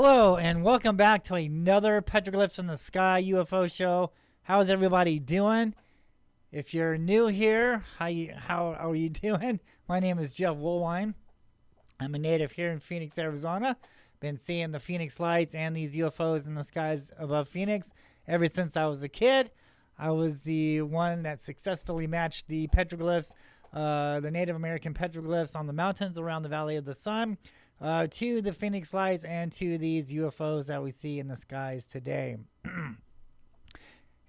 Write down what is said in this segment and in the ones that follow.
Hello and welcome back to another Petroglyphs in the Sky UFO show. How's everybody doing? If you're new here, how are you doing? My name is Jeff Woolwine. I'm a native here in Phoenix, Arizona. Been seeing the Phoenix lights and these UFOs in the skies above Phoenix ever since I was a kid. I was the one that successfully matched the petroglyphs, the Native American petroglyphs on the mountains around the Valley of the Sun, to the Phoenix lights and to these UFOs that we see in the skies today.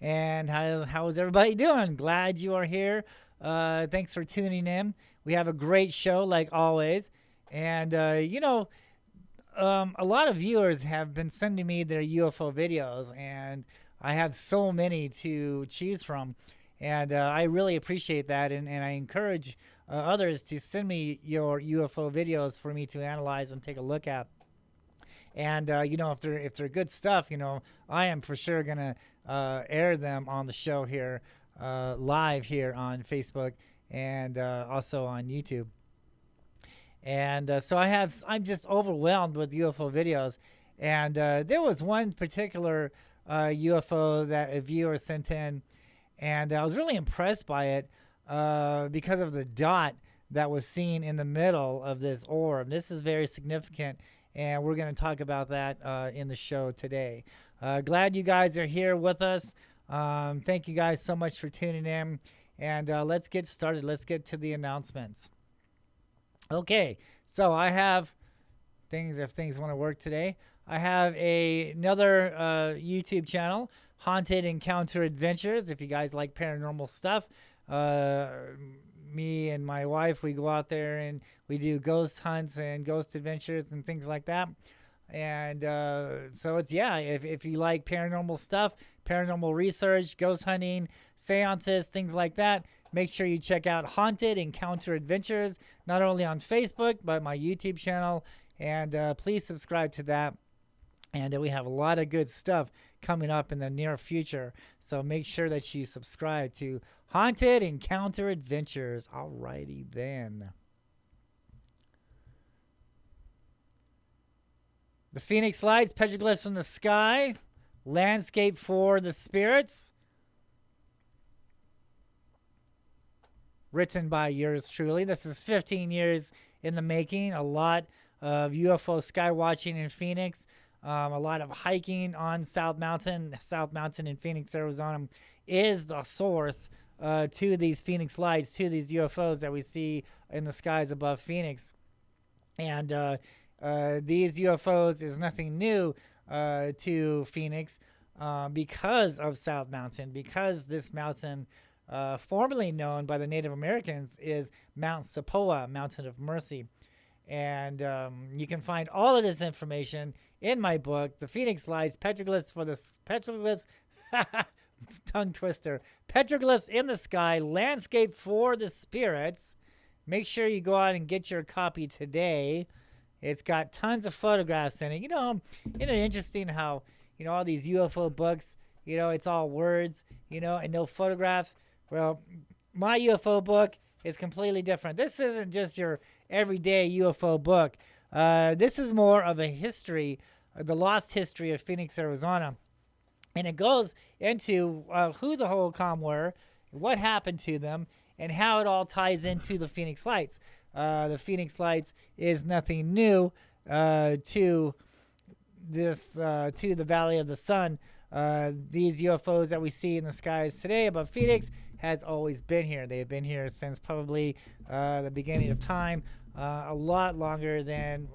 And how is everybody doing? Glad you are here. Thanks for tuning in. We have a great show like always. And, a lot of viewers have been sending me their UFO videos, and I have so many to choose from. And I really appreciate that, and I encourage others to send me your UFO videos for me to analyze and take a look at. And if they're good stuff, I am for sure gonna air them on the show here, live here on Facebook and also on YouTube. And so I'm just overwhelmed with UFO videos. And there was one particular UFO that a viewer sent in, and I was really impressed by it because of the dot that was seen in the middle of this orb. This is very significant, and we're going to talk about that in the show today. Glad you guys are here with us. Thank you guys so much for tuning in, and let's get started. Let's get to the announcements. Okay, so I have things, if things want to work today. I have another YouTube channel, Haunted Encounter Adventures. If you guys like paranormal stuff, me and my wife, we go out there and we do ghost hunts and ghost adventures and things like that. And so it's, if you like paranormal stuff, paranormal research, ghost hunting, seances, things like that, make sure you check out Haunted Encounter Adventures, not only on Facebook, but my YouTube channel. And please subscribe to that. And we have a lot of good stuff coming up in the near future. So make sure that you subscribe to Haunted Encounter Adventures. Alrighty then. The Phoenix Lights, Petroglyphs in the Sky, Landscape for the Spirits. Written by yours truly. This is 15 years in the making. A lot of UFO sky watching in Phoenix. A lot of hiking on South Mountain. South Mountain in Phoenix, Arizona is the source to these Phoenix lights, to these UFOs that we see in the skies above Phoenix. And these UFOs is nothing new to Phoenix because of South Mountain, because this mountain, formerly known by the Native Americans, is Mount Sepoa, Mountain of Mercy. And you can find all of this information in my book, The Phoenix Lights, Petroglyphs for the Petroglyphs, tongue twister, Petroglyphs in the Sky, Landscape for the Spirits. Make sure you go out and get your copy today. It's got tons of photographs in it. Isn't it interesting how, all these UFO books, it's all words, and no photographs. Well, my UFO book is completely different. This isn't just your everyday UFO book. This is more of a history, the lost history of Phoenix, Arizona. And it goes into who the Hohokam were, what happened to them, and how it all ties into the Phoenix Lights. The Phoenix Lights is nothing new to this, to the Valley of the Sun. These UFOs that we see in the skies today above Phoenix has always been here. They have been here since probably the beginning of time, a lot longer than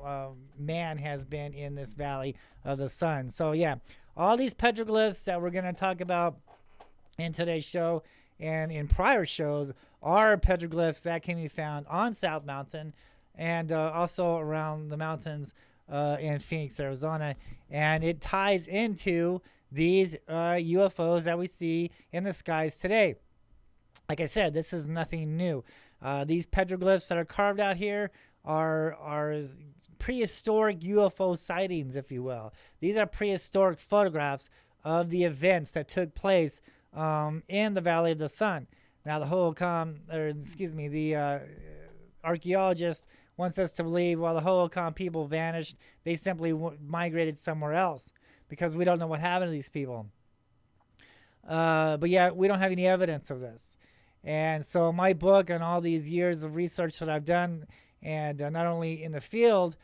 man has been in this Valley of the Sun. So yeah, all these petroglyphs that we're going to talk about in today's show and in prior shows are petroglyphs that can be found on South Mountain and also around the mountains in Phoenix, Arizona. And it ties into these UFOs that we see in the skies today. Like I said, this is nothing new. These petroglyphs that are carved out here are prehistoric UFO sightings, if you will. These are prehistoric photographs of the events that took place in the Valley of the Sun. Now, the Hohokam, the archaeologist wants us to believe, well, the Hohokam people vanished. They simply migrated somewhere else because we don't know what happened to these people. But yeah, we don't have any evidence of this. And so my book and all these years of research that I've done, and not only in the field,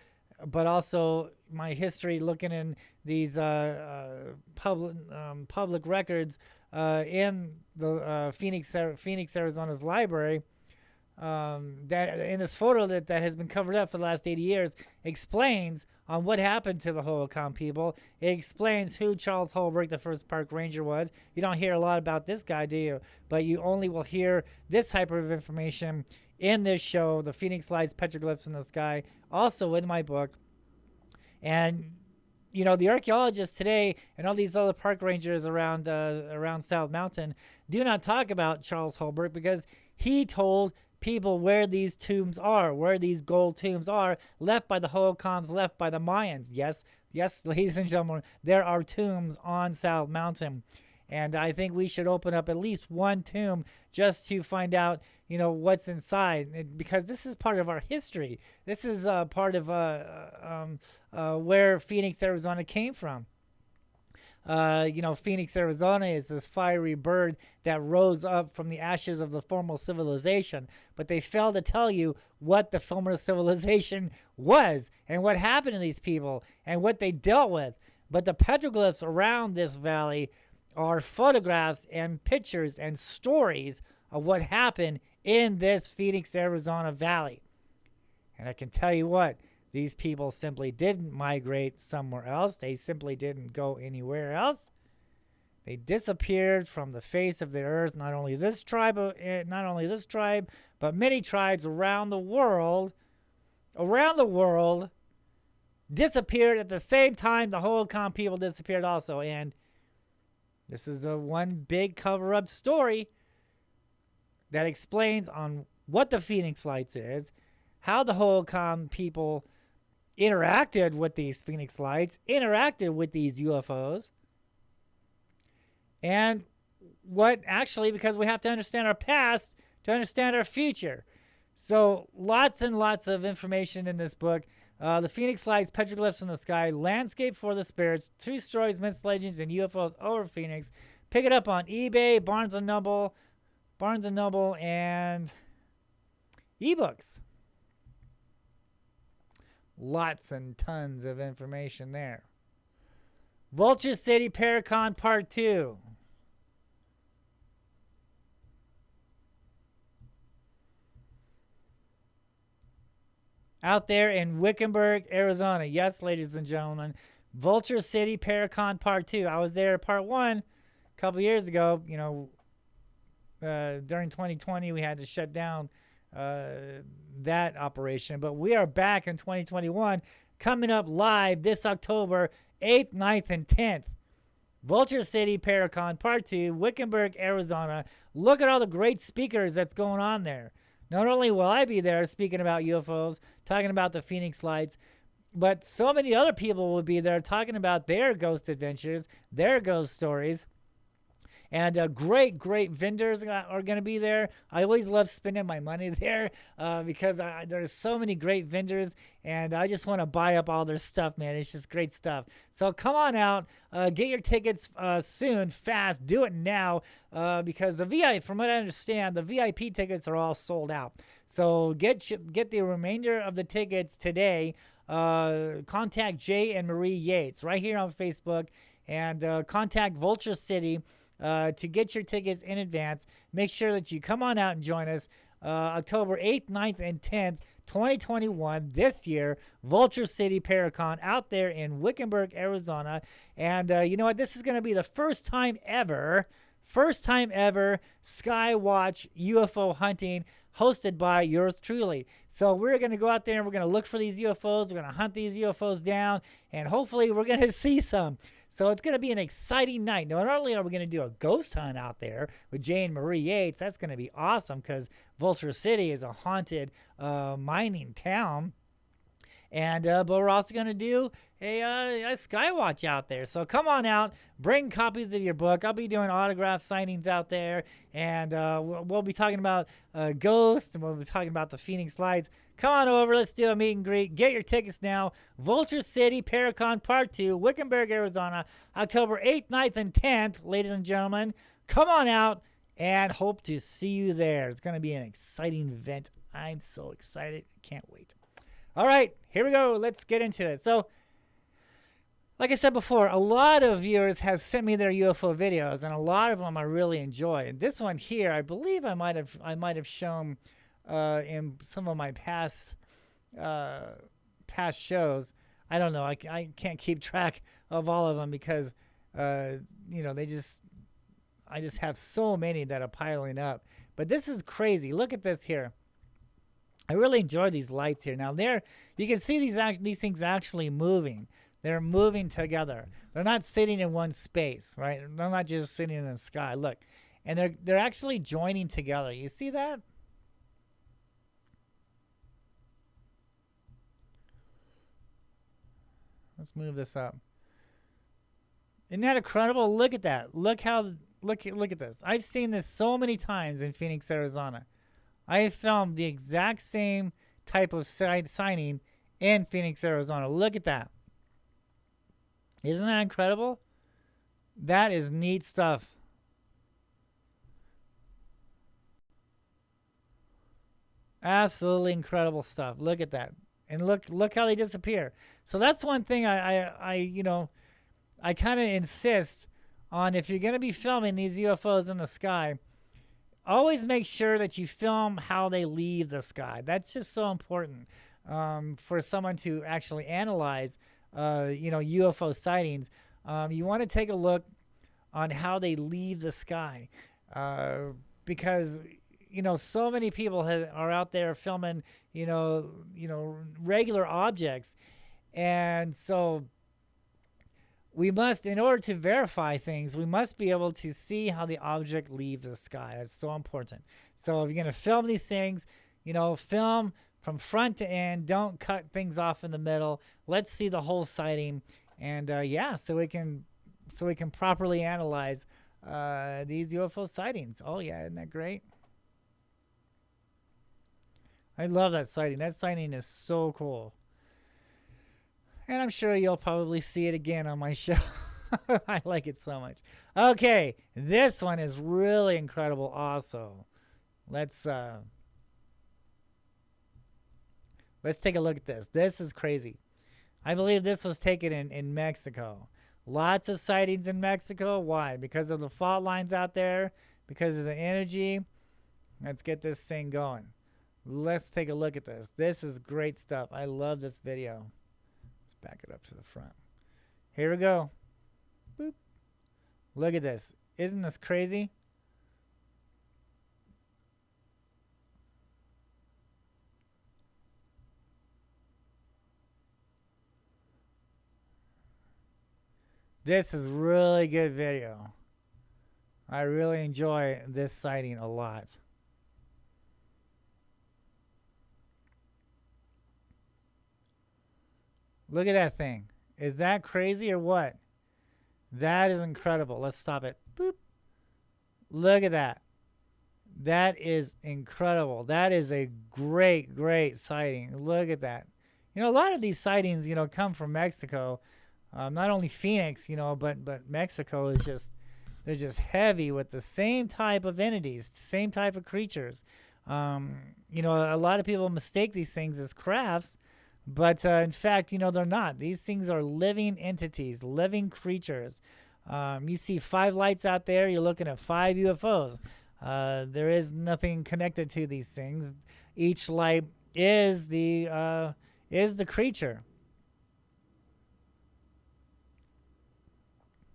but also my history looking in these public records in the Phoenix, Arizona's library, that in this photo that has been covered up for the last 80 years explains on what happened to the Hohokam people. It explains who Charles Holbrook, the first park ranger, was. You don't hear a lot about this guy, do you? But you only will hear this type of information in this show, The Phoenix Lights, Petroglyphs in the Sky, also in my book. And you know, the archaeologists today and all these other park rangers around South Mountain do not talk about Charles Holbrook because he told people where these tombs are, where these gold tombs are, left by the Hohokams, left by the Mayans. Yes, ladies and gentlemen, there are tombs on South Mountain. And I think we should open up at least one tomb just to find out, you know, what's inside, because this is part of our history. This is part of where Phoenix, Arizona came from. You know, Phoenix, Arizona is this fiery bird that rose up from the ashes of the former civilization. But they failed to tell you what the former civilization was and what happened to these people and what they dealt with. But the petroglyphs around this valley are photographs and pictures and stories of what happened in this Phoenix, Arizona valley. And I can tell you what, these people simply didn't migrate somewhere else. They simply didn't go anywhere else. They disappeared from the face of the earth. Not only this tribe, but many tribes around the world disappeared at the same time the Hohokam people disappeared also. And this is a one big cover-up story that explains on what the Phoenix Lights is, how the Hohokam people interacted with these Phoenix Lights, interacted with these UFOs, and what actually, because we have to understand our past to understand our future. So lots and lots of information in this book. The Phoenix Lights, Petroglyphs in the Sky, Landscape for the Spirits, True Stories, Myths, Legends, and UFOs over Phoenix. Pick it up on eBay, Barnes & Noble, and eBooks. Lots and tons of information there. Vulture City Paracon Part 2. Out there in Wickenburg, Arizona. Yes, ladies and gentlemen. Vulture City Paracon Part 2. I was there Part 1 a couple years ago. You know, during 2020, we had to shut down that operation. But we are back in 2021, coming up live this October 8th, 9th, and 10th. Vulture City Paracon Part 2, Wickenburg, Arizona. Look at all the great speakers that's going on there. Not only will I be there speaking about UFOs, talking about the Phoenix Lights, but so many other people will be there talking about their ghost adventures, their ghost stories. And great vendors are going to be there. I always love spending my money there because there's so many great vendors, and I just want to buy up all their stuff, man. It's just great stuff. So come on out. Get your tickets soon, fast. Do it now because from what I understand, the VIP tickets are all sold out. So get the remainder of the tickets today. Contact Jay and Marie Yates right here on Facebook, and contact Vulture City to get your tickets in advance. Make sure that you come on out and join us October 8th, 9th, and 10th, 2021, this year, Vulture City Paracon out there in Wickenburg, Arizona. And you know what? This is going to be the first time ever Skywatch UFO hunting hosted by yours truly. So we're going to go out there and we're going to look for these UFOs. We're going to hunt these UFOs down, and hopefully we're going to see some. So it's going to be an exciting night. Not only are we going to do a ghost hunt out there with Jay and Marie Yates, that's going to be awesome because Vulture City is a haunted mining town. And but we're also going to do a Skywatch out there. So come on out, bring copies of your book. I'll be doing autograph signings out there, and we'll be talking about ghosts, and we'll be talking about the Phoenix Lights. Come on over, let's do a meet and greet. Get your tickets now. Vulture City, Paracon Part 2, Wickenburg, Arizona, October 8th, 9th, and 10th, ladies and gentlemen. Come on out, and hope to see you there. It's going to be an exciting event. I'm so excited. Can't wait. All right, here we go. Let's get into it. So, like I said before, a lot of viewers have sent me their UFO videos, and a lot of them I really enjoy. And this one here, I believe I might have shown in some of my past shows. I don't know. I can't keep track of all of them because you know, I just have so many that are piling up. But this is crazy. Look at this here. I really enjoy these lights here. Now you can see these things actually moving. They're moving together. They're not sitting in one space, right? They're not just sitting in the sky. Look, and they're actually joining together. You see that? Let's move this up. Isn't that incredible? Look at that. Look at this. I've seen this so many times in Phoenix, Arizona. I have filmed the exact same type of signing in Phoenix, Arizona. Look at that. Isn't that incredible? That is neat stuff. Absolutely incredible stuff. Look at that. And look how they disappear. So that's one thing you know, I kind of insist on. If you're going to be filming these UFOs in the sky, always make sure that you film how they leave the sky. That's just so important for someone to actually analyze you know, UFO sightings. You want to take a look on how they leave the sky because, you know, so many people are out there filming, you know, regular objects. And so we must, in order to verify things, we must be able to see how the object leaves the sky. That's so important. So if you're going to film these things, you know, film from front to end. Don't cut things off in the middle. Let's see the whole sighting. And yeah, so we can properly analyze these UFO sightings. Oh yeah, isn't that great? I love that sighting. That sighting is so cool. And I'm sure you'll probably see it again on my show. I like it so much. Okay, this one is really incredible also. Let's take a look at this. This is crazy. I believe this was taken in Mexico. Lots of sightings in Mexico. Why? Because of the fault lines out there, because of the energy. Let's get this thing going. Let's take a look at this. This is great stuff. I love this video. Let's back it up to the front. Here we go. Boop. Look at this. Isn't this crazy? This is really good video. I really enjoy this sighting a lot. Look at that thing. Is that crazy or what? That is incredible. Let's stop it. Boop. Look at that. That is incredible. That is a great, great sighting. Look at that. You know, a lot of these sightings, you know, come from Mexico. Not only Phoenix, you know, but Mexico is just, they're just heavy with the same type of entities, same type of creatures. You know, a lot of people mistake these things as crafts, but in fact, you know, they're not. These things are living entities, living creatures. You see 5 lights out there, you're looking at 5 UFOs. There is nothing connected to these things. Each light is the creature.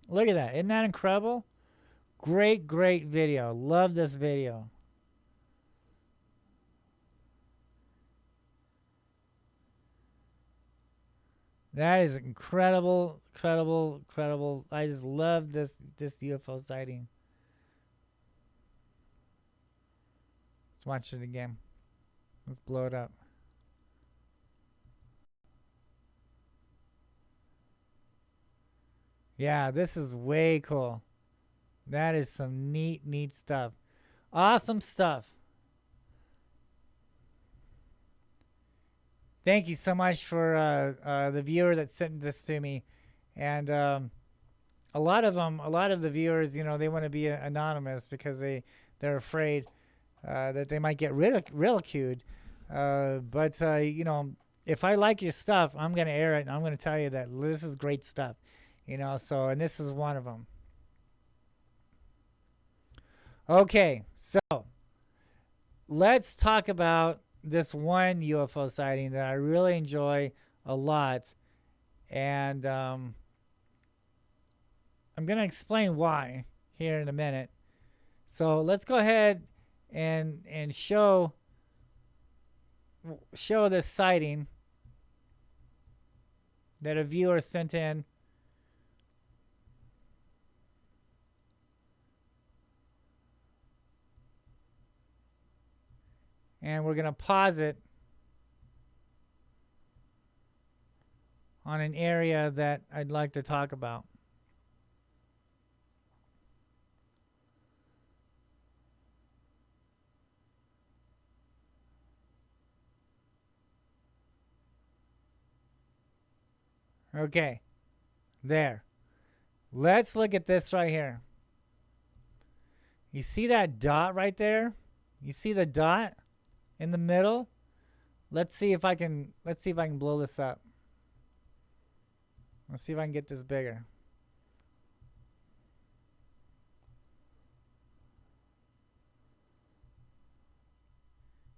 Look at that. Isn't that incredible? Great, great video. Love this video. That is incredible, incredible, incredible. I just love this UFO sighting. Let's watch it again. Let's blow it up. Yeah, this is way cool. That is some neat, neat stuff. Awesome stuff. Thank you so much for the viewer that sent this to me, and a lot of them, a lot of the viewers, they want to be anonymous because they're afraid that they might get ridiculed. But if I like your stuff, I'm gonna air it, and I'm gonna tell you that this is great stuff. So and this is one of them. Okay, so let's talk about this one UFO sighting that I really enjoy a lot, and I'm gonna explain why here in a minute. So let's go ahead and show this sighting that a viewer sent in. And we're going to pause it on an area that I'd like to talk about. Okay, there. Let's look at this right here. You see that dot right there? You see the dot in the middle? Let's see if I can blow this up. Let's see if I can get this bigger.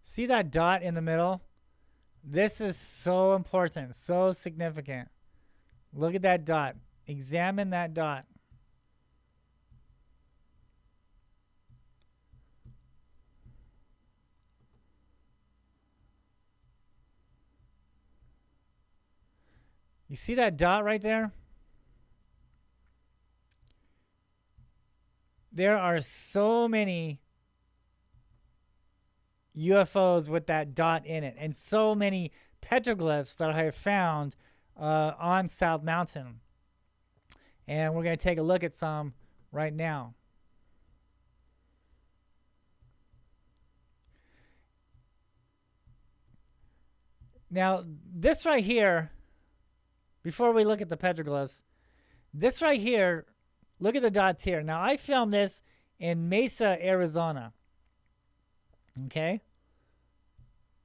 See that dot in the middle? This is so important, so significant. Look at that dot. Examine that dot. You see that dot right there? There are so many UFOs with that dot in it, and so many petroglyphs that I have found on South Mountain. And we're going to take a look at some right now. Now, this right here, before we look at the petroglyphs, this right here, look at the dots here. Now, I filmed this in Mesa, Arizona. Okay?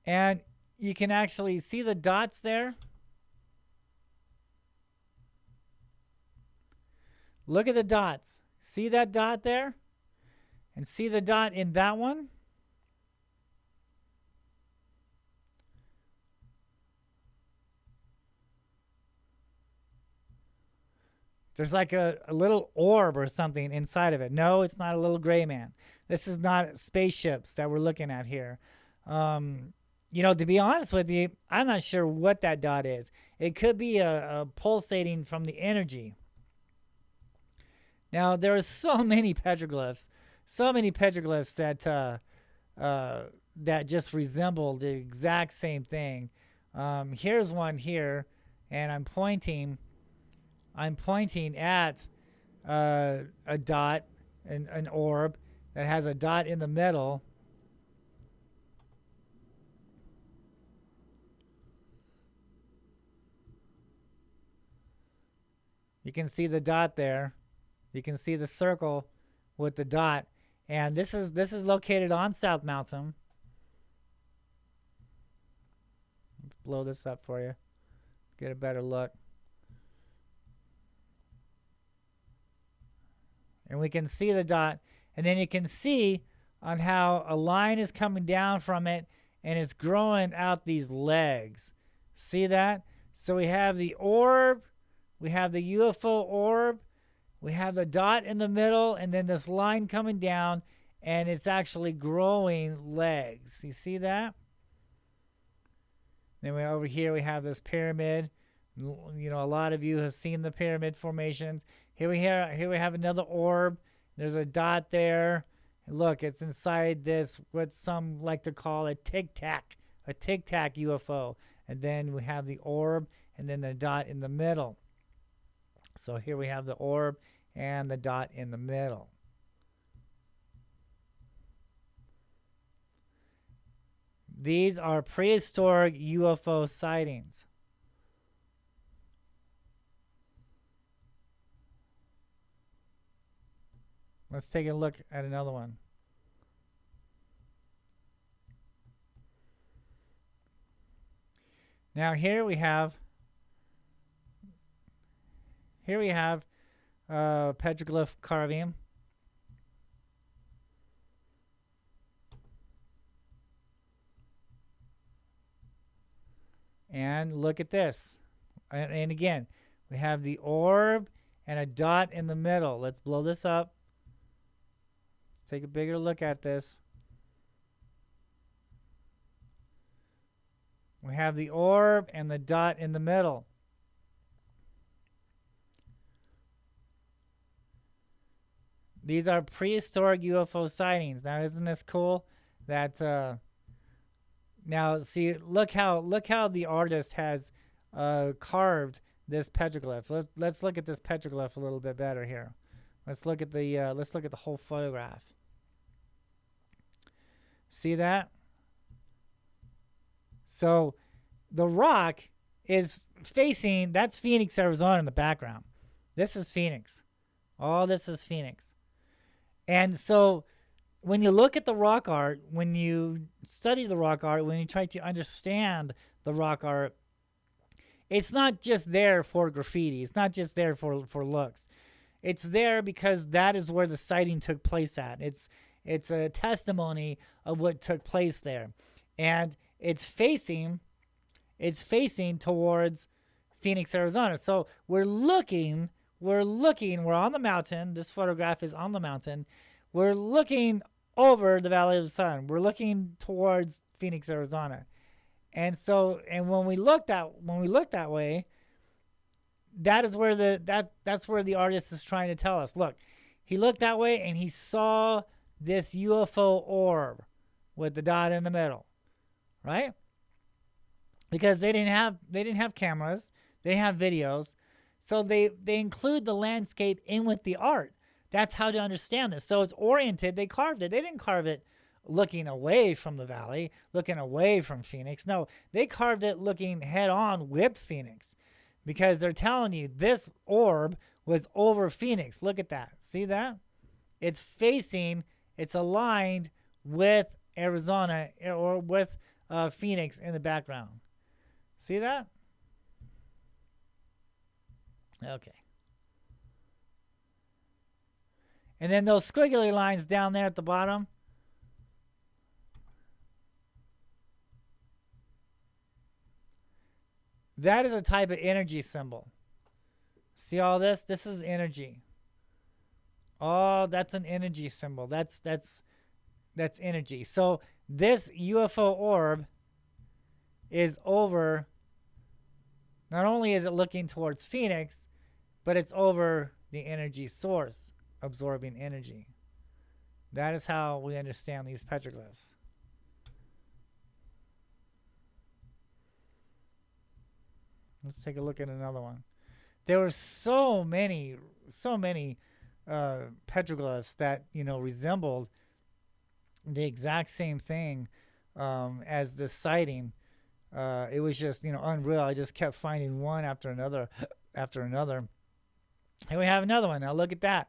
And you can actually see the dots there. Look at the dots. See that dot there? And see the dot in that one? There's like a little orb or something inside of it. No, it's not a little gray man. This is not spaceships that we're looking at here. To be honest with you, I'm not sure what that dot is. It could be a pulsating from the energy. Now, there are so many petroglyphs that just resemble the exact same thing. Here's one here, and I'm pointing at a dot, an orb that has a dot in the middle. You can see the dot there. You can see the circle with the dot, and this is located on South Mountain. Let's blow this up for you. Get a better look. And we can see the dot, and then you can see on how a line is coming down from it, and it's growing out these legs. See that? So we have the orb, we have the UFO orb, we have the dot in the middle, and then this line coming down, and it's actually growing legs. You see that? Then over here we have this pyramid. A lot of you have seen the pyramid formations. Here we have another orb. There's a dot there. And look, it's inside this, what some like to call a tic-tac UFO. And then we have the orb and then the dot in the middle. So here we have the orb and the dot in the middle. These are prehistoric UFO sightings. Let's take a look at another one. Now here we have petroglyph carving. And look at this. And again, we have the orb and a dot in the middle. Let's blow this up. Let's take a bigger look at this. We have the orb and the dot in the middle. These are prehistoric UFO sightings. Now, isn't this cool? That now see, look how the artist has carved this petroglyph. Let's look at this petroglyph a little bit better here. Let's look at the whole photograph. See that? So the rock is facing, that's Phoenix, Arizona in the background. This is Phoenix. All this is Phoenix. And so when you look at the rock art, when you study the rock art, when you try to understand the rock art, it's not just there for graffiti. It's not just there for looks. It's there because that is where the sighting took place at. It's a testimony of what took place there. And it's facing towards Phoenix, Arizona. So we're on the mountain. This photograph is on the mountain. We're looking over the Valley of the Sun. We're looking towards Phoenix, Arizona. And so, and when we look that way, that's where the artist is trying to tell us. Look, he looked that way and he saw this UFO orb with the dot in the middle, right? Because they didn't have cameras, they didn't have videos, so they include the landscape in with the art. That's how to understand this. So it's oriented. They carved it. They didn't carve it looking away from the valley, looking away from Phoenix. No, they carved it looking head on with Phoenix, because they're telling you this orb was over Phoenix. Look at that. See that? It's aligned with Arizona, or with Phoenix in the background. See that? Okay. And then those squiggly lines down there at the bottom, that is a type of energy symbol. See all this? This is energy. Oh, that's an energy symbol. That's energy. So this UFO orb is over. Not only is it looking towards Phoenix, but it's over the energy source, absorbing energy. That is how we understand these petroglyphs. Let's take a look at another one. There were so many petroglyphs that resembled the exact same thing as this sighting. It was just unreal. I just kept finding one after another after another. Here we have another one. Now look at that.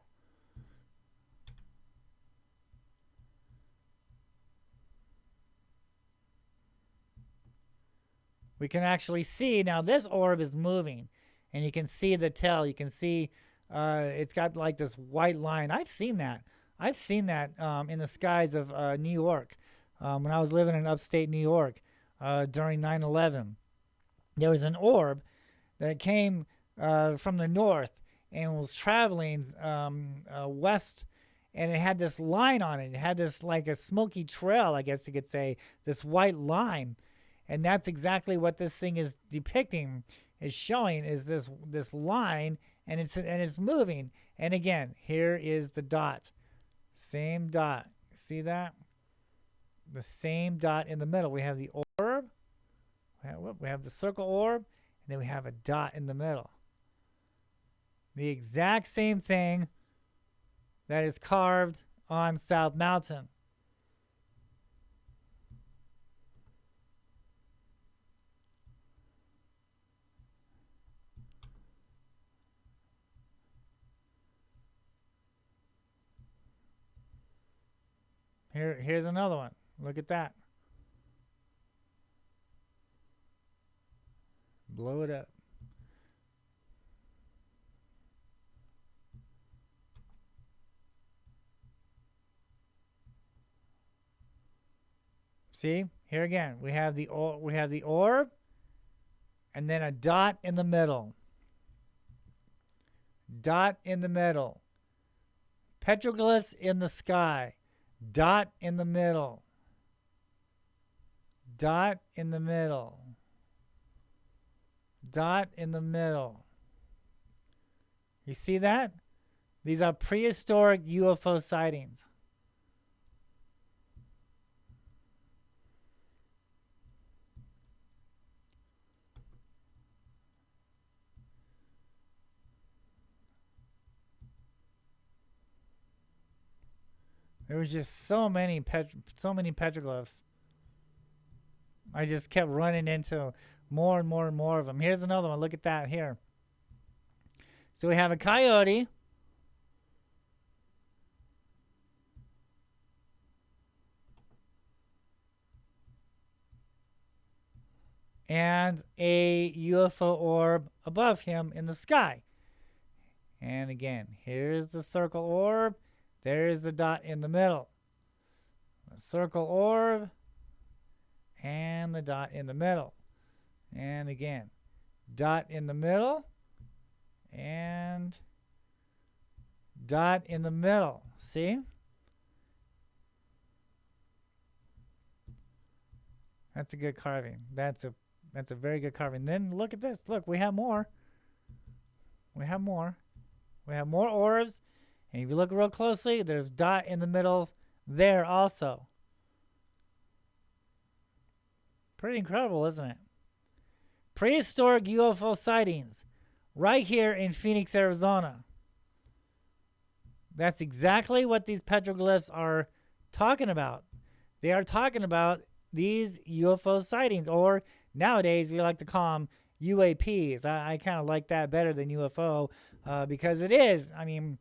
We can actually see now this orb is moving, and you can see the tail. You can see it's got like this white line. I've seen that in the skies of New York when I was living in upstate New York during 9/11. There was an orb that came from the north and was traveling west, and it had this line on it. It had this like a smoky trail, I guess you could say, this white line. And that's exactly what this thing is depicting, is showing, is this line, and it's moving. And again, here is the dot. Same dot. See that? The same dot in the middle. We have the orb. We have the circle orb, and then we have a dot in the middle. The exact same thing that is carved on South Mountain. Here's another one. Look at that. Blow it up. See, here again, we have the orb, and then a dot in the middle. Dot in the middle. Petroglyphs in the sky. Dot in the middle. Dot in the middle. Dot in the middle. You see that? These are prehistoric UFO sightings. There was just so many petroglyphs. I just kept running into more and more and more of them. Here's another one. Look at that here. So we have a coyote. And a UFO orb above him in the sky. And again, here's the circle orb. There's the dot in the middle. The circle orb and the dot in the middle. And again, dot in the middle and dot in the middle. See? That's a good carving. That's a very good carving. Then look at this. Look, we have more. We have more. We have more orbs. And if you look real closely, there's dot in the middle there also. Pretty incredible, isn't it? Prehistoric UFO sightings right here in Phoenix, Arizona. That's exactly what these petroglyphs are talking about. They are talking about these UFO sightings, or nowadays we like to call them UAPs. I kind of like that better than UFO because it is, I mean,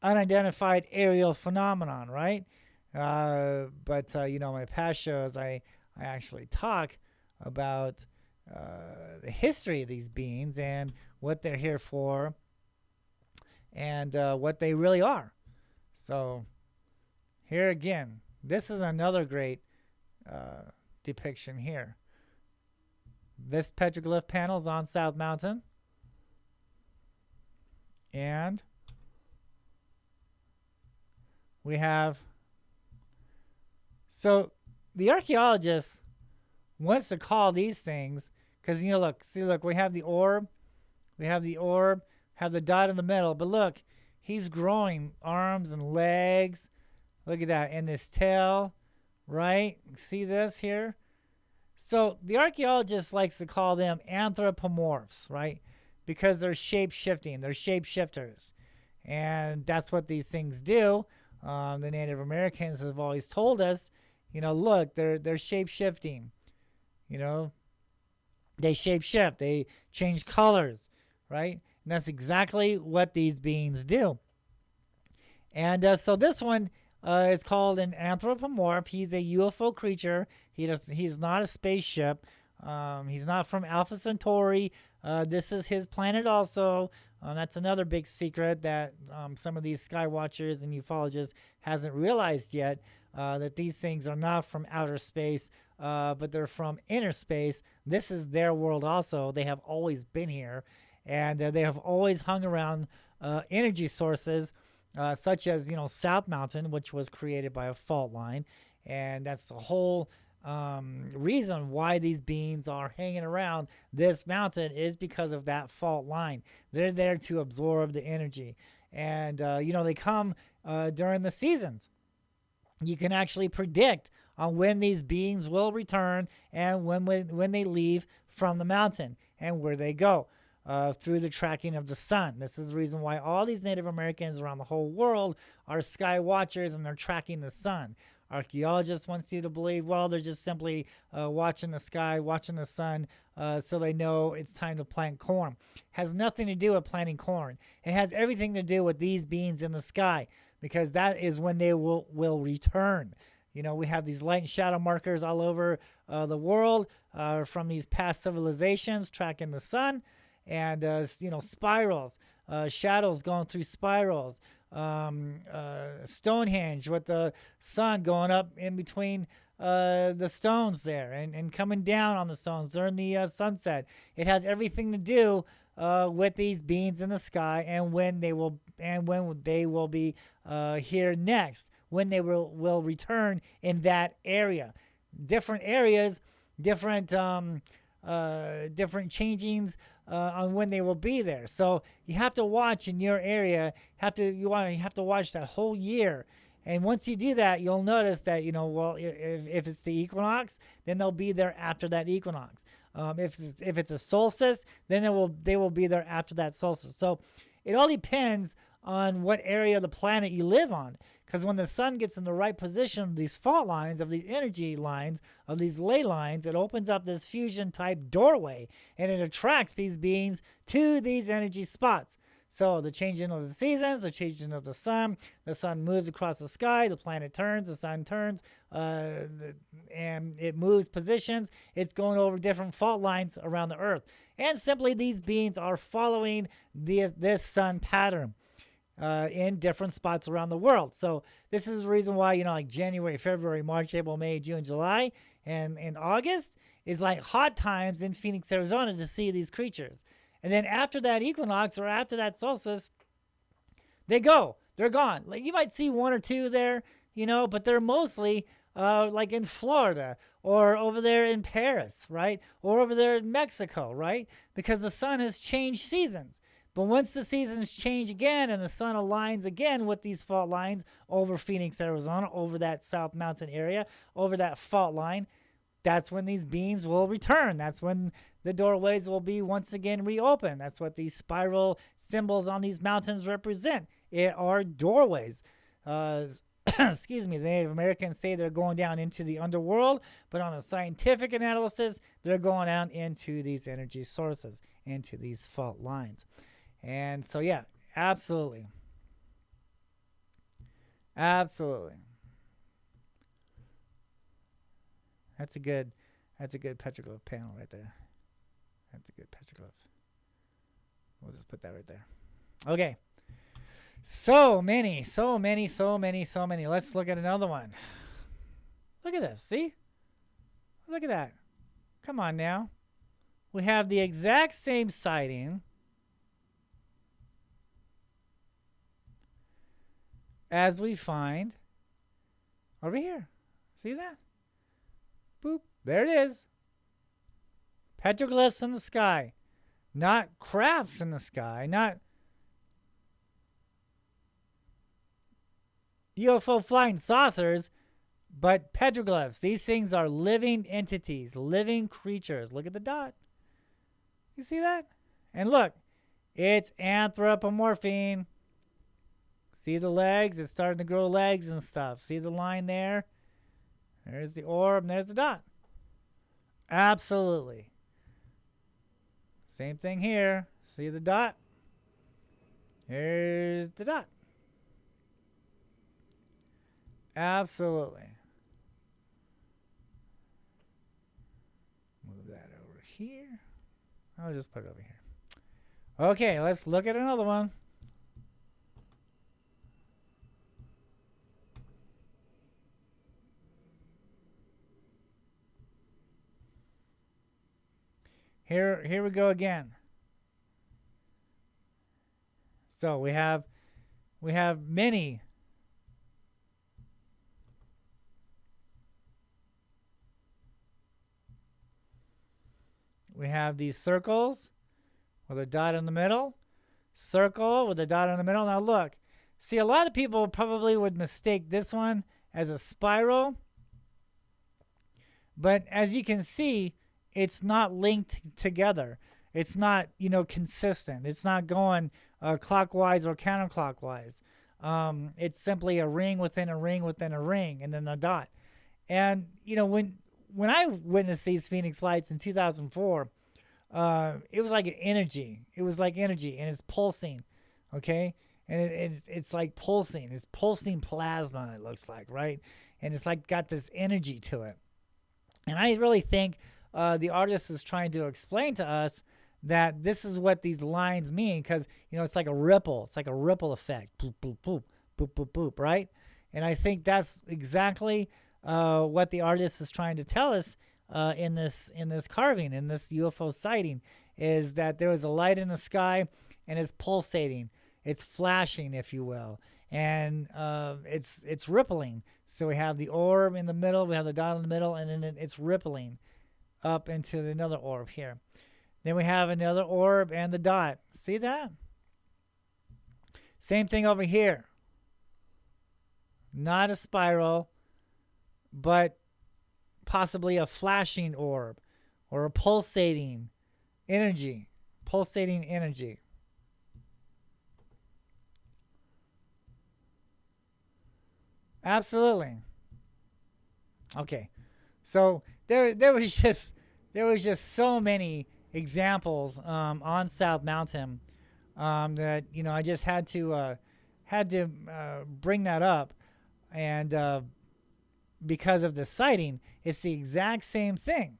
unidentified aerial phenomenon, right? But you know, my past shows, I actually talk about the history of these beings and what they're here for and what they really are. So here again, this is another great depiction here. This petroglyph panel is on South Mountain. And we have, so the archaeologist wants to call these things, because, you know, look, see, look, we have the orb, have the dot in the middle, but look, he's growing arms and legs. Look at that, and this tail, right? See this here? So the archaeologist likes to call them anthropomorphs, right? Because they're shape-shifting, they're shape-shifters. And that's what these things do. The Native Americans have always told us, you know, look, they're shape-shifting. You know, they shape-shift, they change colors, right? And that's exactly what these beings do. And so this one is called an anthropomorph. He's a UFO creature. He's not a spaceship. He's not from Alpha Centauri. This is his planet also. That's another big secret that some of these sky watchers and ufologists hasn't realized yet, that these things are not from outer space, but they're from inner space. This is their world also. They have always been here, and they have always hung around energy sources, such as, you know, South Mountain, which was created by a fault line. And that's the whole reason why these beings are hanging around this mountain, is because of that fault line. They're there to absorb the energy. And, you know, they come during the seasons. You can actually predict on when these beings will return and when they leave from the mountain and where they go. through the tracking of the sun. This is the reason why all these Native Americans around the whole world are sky watchers and they're tracking the sun. Archaeologists want you to believe, well, they're just simply watching the sky, watching the sun, so they know it's time to plant corn. Has nothing to do with planting corn. It has everything to do with these beings in the sky, because that is when they will return. You know, we have these light and shadow markers all over the world from these past civilizations tracking the sun, and you know, spirals, shadows going through spirals. Stonehenge with the sun going up in between the stones there, and coming down on the stones during the sunset. It has everything to do with these beings in the sky, and when they will be here next, when they will return in that area. Different areas, different changings on when they will be there. So you have to watch in your area. You have to watch that whole year. And once you do that, you'll notice that, you know, well, if it's the equinox, then they'll be there after that equinox. If it's a solstice, then they will be there after that solstice. So it all depends on what area of the planet you live on. Because when the sun gets in the right position of these fault lines, of these energy lines, of these ley lines, it opens up this fusion type doorway, and it attracts these beings to these energy spots. So the changing of the seasons, the changing of the sun moves across the sky, the planet turns, the sun turns, and it moves positions. It's going over different fault lines around the earth. And simply these beings are following this sun pattern in different spots around the world. So this is the reason why, you know, like January, February, March, April, May, June, July, and August is like hot times in Phoenix, Arizona to see these creatures. And then after that equinox or after that solstice, they're gone. Like you might see one or two there, you know, but they're mostly like in Florida or over there in Paris, right? Or over there in Mexico, right? Because the sun has changed seasons. But once the seasons change again and the sun aligns again with these fault lines over Phoenix, Arizona, over that South Mountain area, over that fault line, that's when these beings will return. That's when the doorways will be once again reopened. That's what these spiral symbols on these mountains represent. It are doorways. Excuse me, the Native Americans say they're going down into the underworld, but on a scientific analysis, they're going down into these energy sources, into these fault lines. And so, yeah, absolutely. Absolutely. That's a good petroglyph panel right there. That's a good petroglyph. We'll just put that right there. Okay. So many. Let's look at another one. Look at this. See? Look at that. Come on now. We have the exact same sighting as we find over here. See that? Boop. There it is. Petroglyphs in the sky. Not crafts in the sky. Not UFO flying saucers, but petroglyphs. These things are living entities, living creatures. Look at the dot. You see that? And look, it's anthropomorphine. See the legs? It's starting to grow legs and stuff. See the line there? There's the orb, and there's the dot. Absolutely. Same thing here. See the dot? Here's the dot. Absolutely. Move that over here. I'll just put it over here. Okay, let's look at another one. Here we go again. So we have many. We have these circles with a dot in the middle. Circle with a dot in the middle. Now look. See, a lot of people probably would mistake this one as a spiral. But as you can see, it's not linked together. It's not, consistent. It's not going clockwise or counterclockwise. It's simply a ring within a ring within a ring, and then a dot. And when I witnessed these Phoenix lights in 2004, it was like an energy. It was like energy, and it's pulsing, okay? And it's like pulsing. It's pulsing plasma. It looks like, right? And it's like got this energy to it. And I really think the artist is trying to explain to us that this is what these lines mean, because it's like a ripple. It's like a ripple effect. Boop boop boop boop boop boop. Right? And I think that's exactly what the artist is trying to tell us in this carving, in this UFO sighting, is that there is a light in the sky and it's pulsating, it's flashing, if you will, and it's rippling. So we have the orb in the middle, we have the dot in the middle, and then it's rippling up into another orb here. Then we have another orb and the dot. See that? Same thing over here. Not a spiral, but possibly a flashing orb or a pulsating energy. Pulsating energy. Absolutely. Okay. So there was just so many examples on South Mountain that I just had to bring that up, and because of the sighting, it's the exact same thing.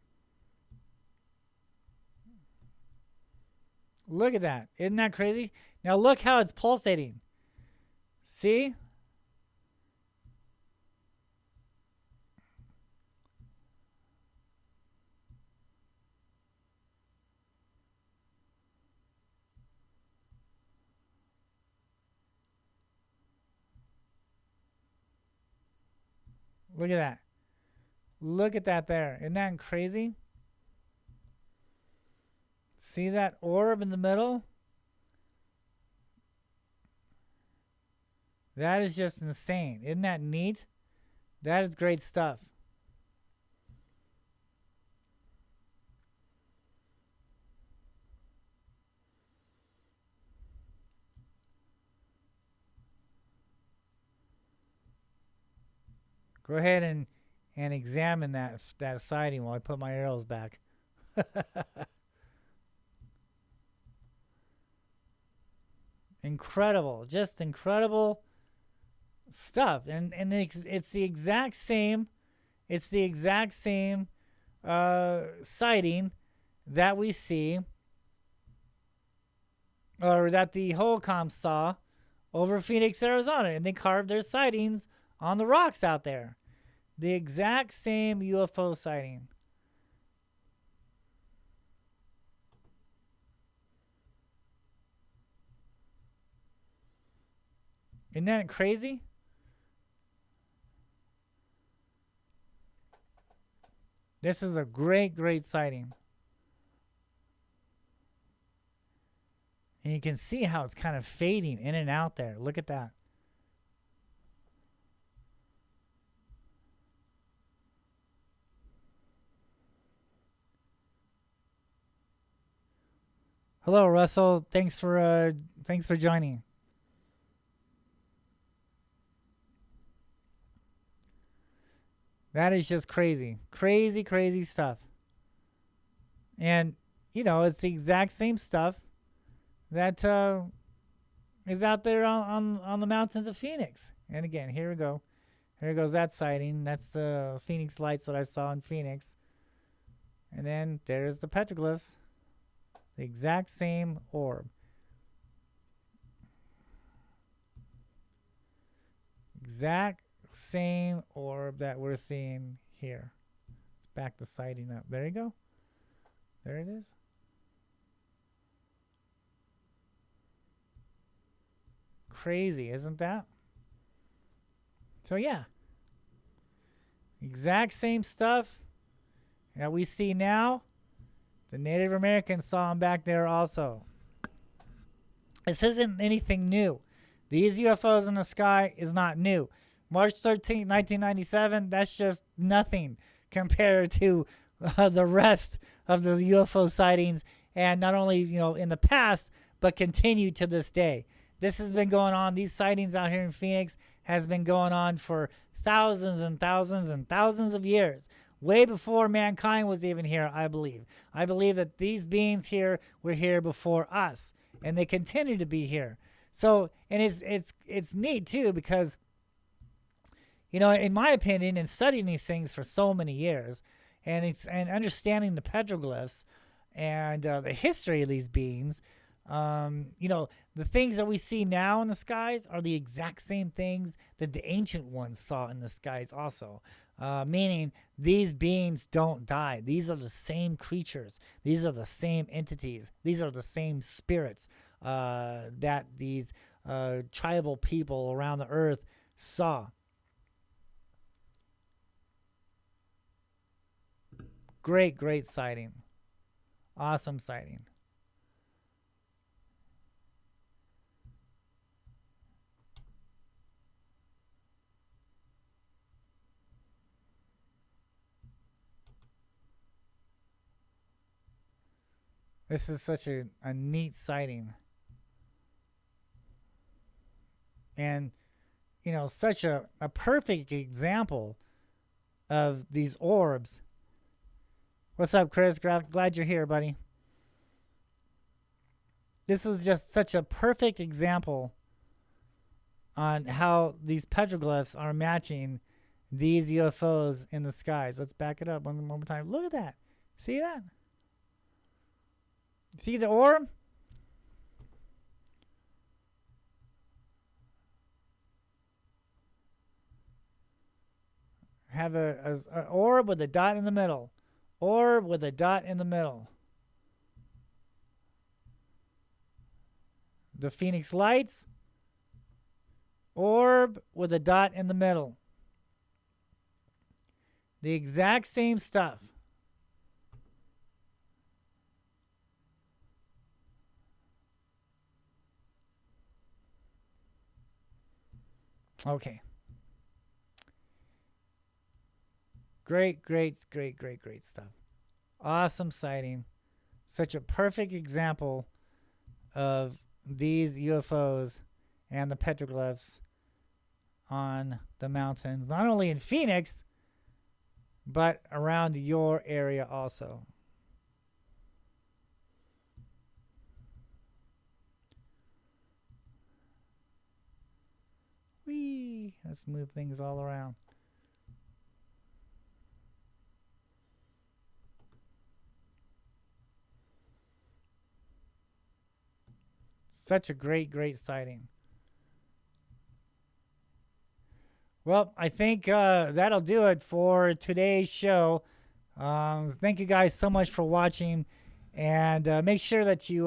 Look at that. Isn't that crazy? Now look how it's pulsating. See? Look at that. Look at that there. Isn't that crazy? See that orb in the middle? That is just insane. Isn't that neat? That is great stuff. Go ahead and examine that sighting while I put my arrows back. Incredible, just incredible stuff, and it's the exact same. It's the exact same sighting that we see, or that the Holcomb saw over Phoenix, Arizona, and they carved their sightings on the rocks out there. The exact same UFO sighting. Isn't that crazy? This is a great, great sighting. And you can see how it's kind of fading in and out there. Look at that. Hello, Russell. Thanks for joining. That is just crazy. Crazy, crazy stuff. And, it's the exact same stuff that is out there on the mountains of Phoenix. And again, here we go. Here goes that sighting. That's the Phoenix lights that I saw in Phoenix. And then there's the petroglyphs. The exact same orb. Exact same orb that we're seeing here. Let's back the sighting up. There you go. There it is. Crazy, isn't that? So yeah. Exact same stuff that we see now. The Native Americans saw them back there also. This isn't anything new. These UFOs in the sky is not new. March 13th, 1997, that's just nothing compared to the rest of the UFO sightings and not only in the past, but continue to this day. This has been going on. These sightings out here in Phoenix has been going on for thousands and thousands and thousands of years, way before mankind was even here. I believe. I believe that these beings here were here before us, and they continue to be here. So, and it's neat too, because in my opinion, in studying these things for so many years, and understanding the petroglyphs and the history of these beings, the things that we see now in the skies are the exact same things that the ancient ones saw in the skies also. Meaning these beings don't die. These are the same creatures. These are the same entities. These are the same spirits that these tribal people around the earth saw. Great sighting. Awesome sighting. This is such a neat sighting. And, such a perfect example of these orbs. What's up, Chris? Glad you're here, buddy. This is just such a perfect example on how these petroglyphs are matching these UFOs in the skies. Let's back it up one more time. Look at that. See that? See the orb? Have an orb with a dot in the middle. Orb with a dot in the middle. The Phoenix Lights. Orb with a dot in the middle. The exact same stuff. Okay. Great stuff. Awesome sighting. Such a perfect example of these UFOs and the petroglyphs on the mountains, not only in Phoenix, but around your area also. Whee! Let's move things all around. Such a great sighting. Well, I think that'll do it for today's show. Thank you guys so much for watching. And make sure that you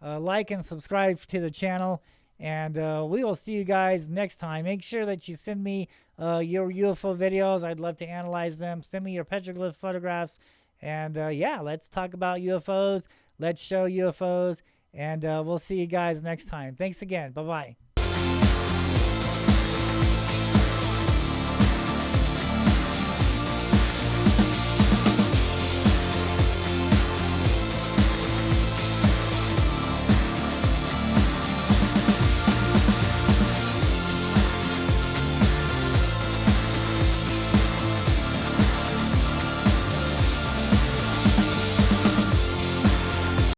like and subscribe to the channel. And we will see you guys next time. Make sure that you send me your UFO videos. I'd love to analyze them. Send me your petroglyph photographs. And yeah, let's talk about UFOs. Let's show UFOs. And we'll see you guys next time. Thanks again. Bye-bye.